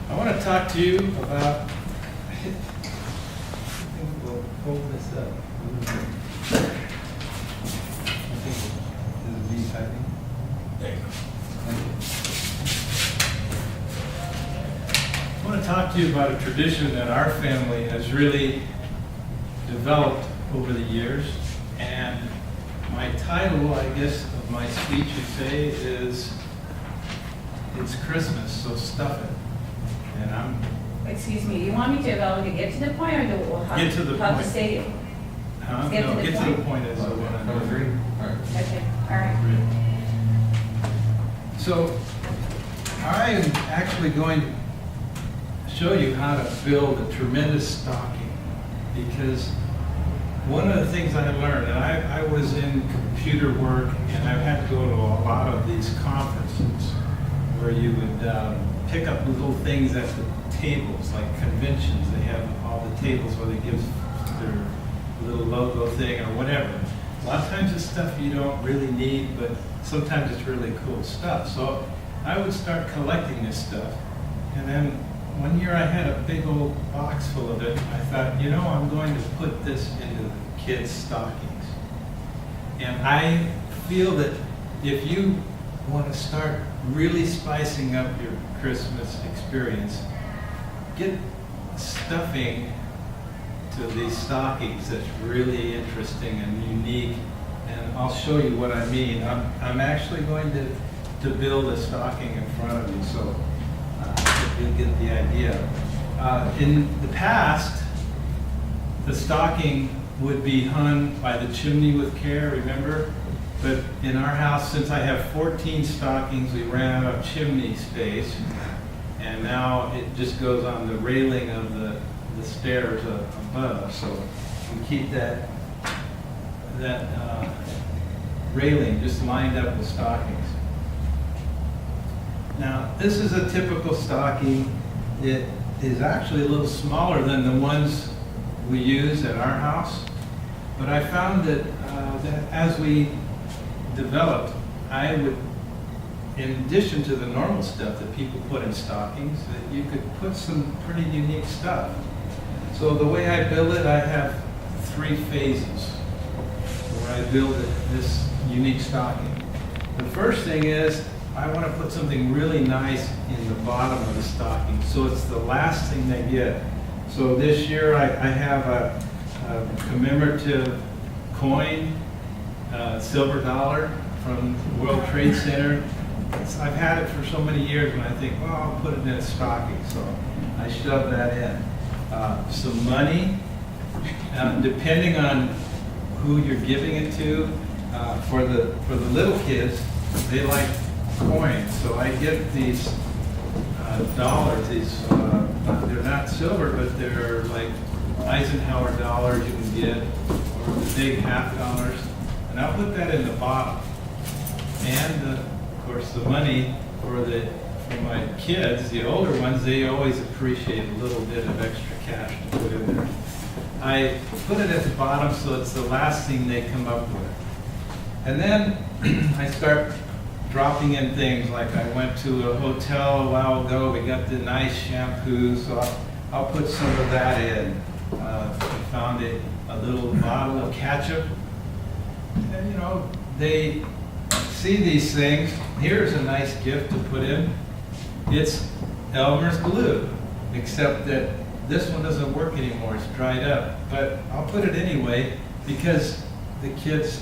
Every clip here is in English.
I want to talk to you about, I think we'll hold this up. I think this is me typing. There you go. Thank you. I want to talk to you about a tradition that our family has really developed over the years. And my title, I guess, of my speech, you'd say, is It's Christmas, so stuff it. And I'm Excuse me, you want me to get to the point or Get to the how point. to say it? no, Get to the get to point? the point is what I'm Number doing. 3? All right. Okay, all right. So I am actually going to show you how to build a tremendous stocking, because one of the things I learned, and I was in computer work and I've had to go to a lot of these conferences where you would pick up little things at the tables, like conventions. They have all the tables where they give their little logo thing or whatever. A lot of times it's stuff you don't really need, but sometimes it's really cool stuff. So I would start collecting this stuff, and then one year I had a big old box full of it. I thought, you know, I'm going to put this into the kids' stockings. And I feel that if you want to start really spicing up your Christmas experience, get stuffing to these stockings that's really interesting and unique. And I'll show you what I mean. I'm actually going to build a stocking in front of you, so you'll get the idea. In the past, the stocking would be hung by the chimney with care, remember? But in our house, since I have 14 stockings, we ran out of chimney space, and now it just goes on the railing of the stairs above. So we keep that railing just lined up with stockings. Now, this is a typical stocking. It is actually a little smaller than the ones we use at our house, but I found that, that as we developed, I would, in addition to the normal stuff that people put in stockings, that you could put some pretty unique stuff. So the way I build it, I have 3 phases where I build this unique stocking. The first thing is, I want to put something really nice in the bottom of the stocking, so it's the last thing they get. So this year I have a commemorative coin, silver dollar from World Trade Center. I've had it for so many years, and I think, well, I'll put it in a stocking, so I shove that in. Some money, depending on who you're giving it to. For the little kids, they like coins, so I get these dollars. These they're not silver, but they're like Eisenhower dollars you can get, or the big $50, and I'll put that in the bottom. And of course, the money for my kids, the older ones, they always appreciate a little bit of extra cash to put in there. I put it at the bottom so it's the last thing they come up with. And then I start dropping in things, like I went to a hotel a while ago, we got the nice shampoo, so I'll put some of that in. I found a little bottle of ketchup. And you know, they see these things. Here's a nice gift to put in. It's Elmer's glue, except that this one doesn't work anymore, it's dried up. But I'll put it anyway, because the kids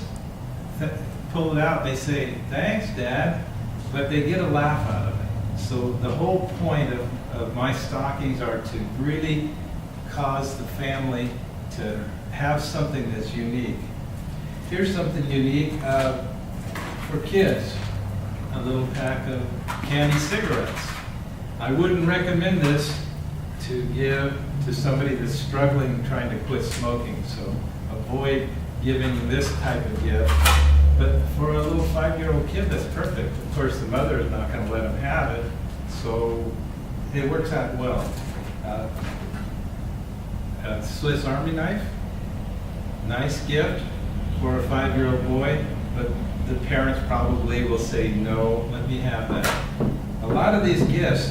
pull it out, they say, thanks, Dad, but they get a laugh out of it. So the whole point of my stockings are to really cause the family to have something that's unique. Here's something unique for kids, a little pack of candy cigarettes. I wouldn't recommend this to give to somebody that's struggling trying to quit smoking, so avoid giving this type of gift. But for a little 5-year-old kid, that's perfect. Of course, the mother is not going to let him have it, so it works out well. A Swiss Army knife, nice gift for a 5-year-old boy, but the parents probably will say, no, let me have that. A lot of these gifts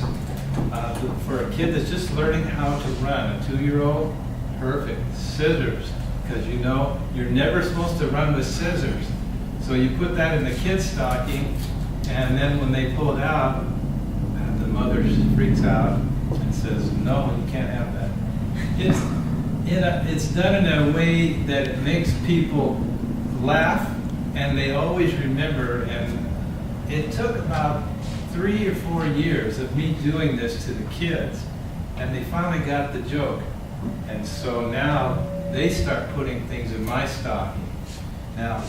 For a kid that's just learning how to run, a 2-year-old, perfect. Scissors, because you know you're never supposed to run with scissors. So you put that in the kid's stocking, and then when they pull it out, the mother freaks out and says, "No, you can't have that." It's done in a way that it makes people laugh, and they always remember. And it took about 3 or 4 years of me doing this to the kids, and they finally got the joke. And so now they start putting things in my stocking. Now,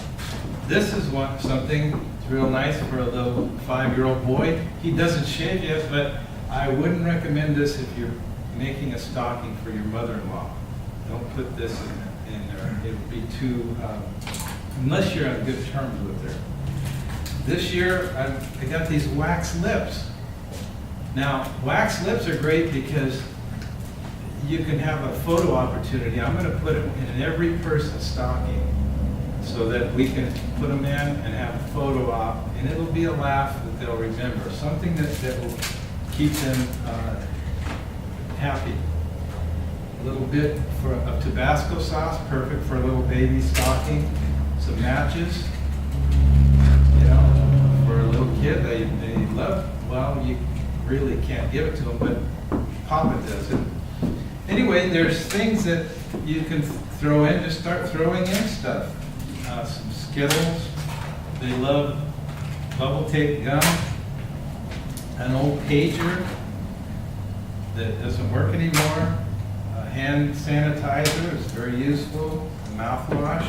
this is something that's real nice for a little 5-year-old boy. He doesn't shave yet, but I wouldn't recommend this if you're making a stocking for your mother-in-law. Don't put this in there. It would be too, unless you're on good terms with her. This year, I got these wax lips. Now, wax lips are great because you can have a photo opportunity. I'm going to put them in every person's stocking so that we can put them in and have a photo op, and it'll be a laugh that they'll remember, something that will keep them happy. A little bit of Tabasco sauce, perfect for a little baby stocking. Some matches, you know, for a little kid, they love. Well, you really can't give it to them, but Papa does it. Anyway, there's things that you can throw in. Just start throwing in stuff. Some Skittles. They love bubble tape gum. An old pager that doesn't work anymore. A hand sanitizer is very useful. A mouthwash.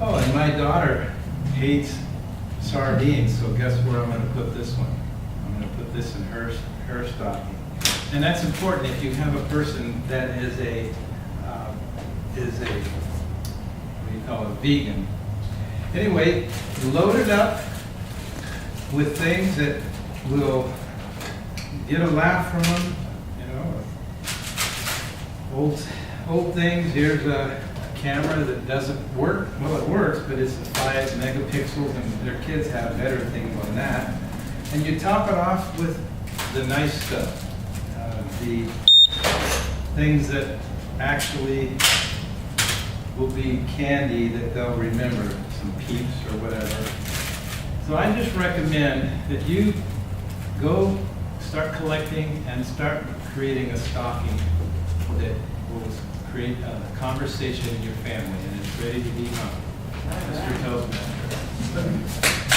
Oh, and my daughter hates sardines, so guess where I'm going to put this one? I'm going to put this in her stocking. And that's important if you have a person that is a what do you call it, vegan. Anyway, load it up with things that will get a laugh from them. You know, old things. Here's a camera that doesn't work. Well, it works, but it's 5 megapixels, and their kids have better things on that. And you top it off with the nice stuff. The things that actually will be candy that they'll remember, some Peeps or whatever. So I just recommend that you go start collecting and start creating a stocking that will create a conversation in your family, and it's ready to be hung. Mr. Toastmaster.